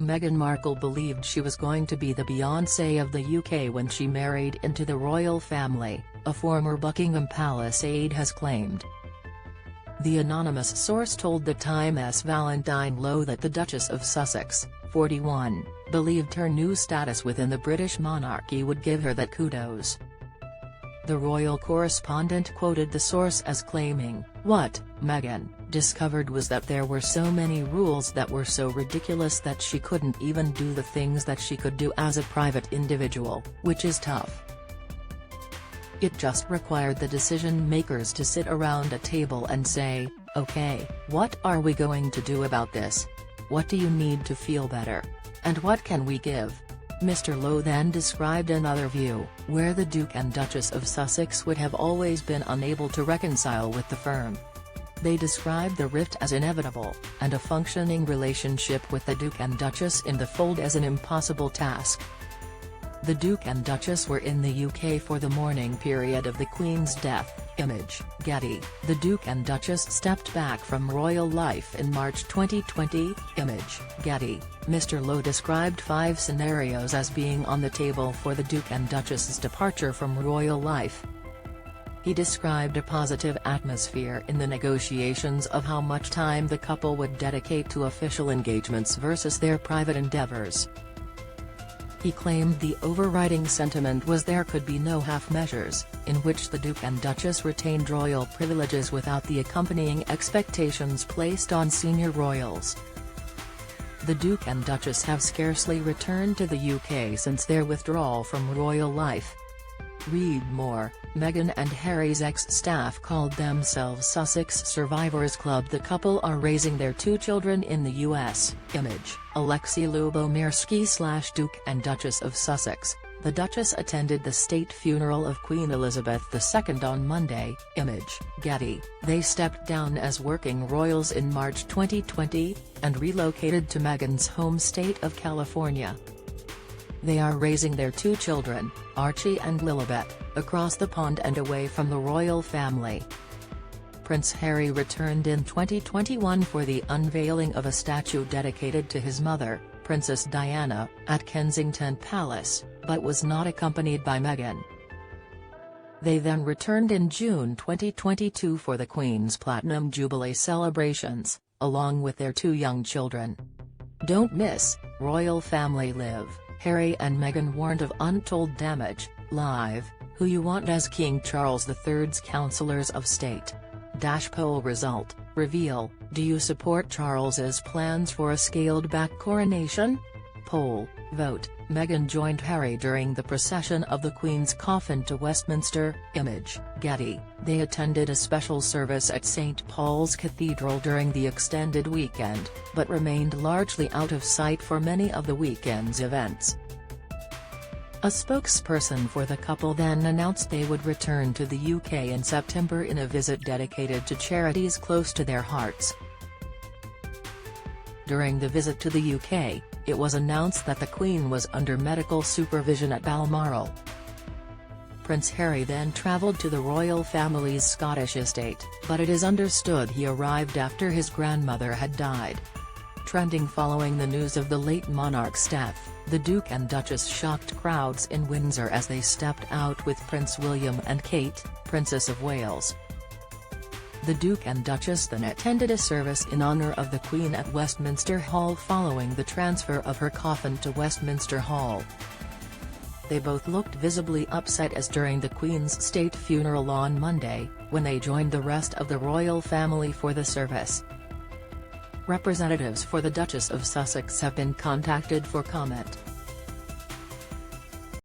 Meghan Markle believed she was going to be the Beyoncé of the UK when she married into the royal family, a former Buckingham Palace aide has claimed. The anonymous source told the Times' Valentine that the Duchess of Sussex, 41, believed her new status within the British monarchy would give her that kudos. The royal correspondent quoted the source as claiming, "What Meghan discovered was that there were so many rules that were so ridiculous that she couldn't even do the things that she could do as a private individual, which is tough. It just required the decision-makers to sit around a table and say, okay, what are we going to do about this? What do you need to feel better? And what can we give?" Mr. Lowe then described another view, where the Duke and Duchess of Sussex would have always been unable to reconcile with the firm. They described the rift as inevitable, and a functioning relationship with the Duke and Duchess in the fold as an impossible task. The Duke and Duchess were in the UK for the mourning period of the Queen's death. Image, Getty. The Duke and Duchess stepped back from royal life in March 2020. Image, Getty. Mr. Lowe described 5 scenarios as being on the table for the Duke and Duchess's departure from royal life. He described a positive atmosphere in the negotiations of how much time the couple would dedicate to official engagements versus their private endeavours. He claimed the overriding sentiment was there could be no half measures, in which the Duke and Duchess retained royal privileges without the accompanying expectations placed on senior royals. The Duke and Duchess have scarcely returned to the UK since their withdrawal from royal life. Read more. Meghan and Harry's ex-staff called themselves Sussex Survivors Club. The couple are raising their 2 children in the US. Image, Alexei Lubomirski/Duke and Duchess of Sussex. The Duchess attended the state funeral of Queen Elizabeth II on Monday. Image, Getty. They stepped down as working royals in March 2020, and relocated to Meghan's home state of California. They are raising their 2 children, Archie and Lilibet, across the pond and away from the royal family. Prince Harry returned in 2021 for the unveiling of a statue dedicated to his mother, Princess Diana, at Kensington Palace, but was not accompanied by Meghan. They then returned in June 2022 for the Queen's Platinum Jubilee celebrations, along with their 2 young children. Don't miss Royal Family Live. Harry and Meghan warned of untold damage. Live, who you want as King Charles III's Councillors of State. Poll result, reveal, do you support Charles's plans for a scaled-back coronation? Poll, vote, Meghan joined Harry during the procession of the Queen's coffin to Westminster. Image, Getty. They attended a special service at St. Paul's Cathedral during the extended weekend, but remained largely out of sight for many of the weekend's events. A spokesperson for the couple then announced they would return to the UK in September in a visit dedicated to charities close to their hearts. During the visit to the UK, it was announced that the Queen was under medical supervision at Balmoral. Prince Harry then travelled to the royal family's Scottish estate, but it is understood he arrived after his grandmother had died. Trending following the news of the late monarch's death, the Duke and Duchess shocked crowds in Windsor as they stepped out with Prince William and Kate, Princess of Wales. The Duke and Duchess then attended a service in honour of the Queen at Westminster Hall following the transfer of her coffin to Westminster Hall. They both looked visibly upset as during the Queen's state funeral on Monday, when they joined the rest of the royal family for the service. Representatives for the Duchess of Sussex have been contacted for comment.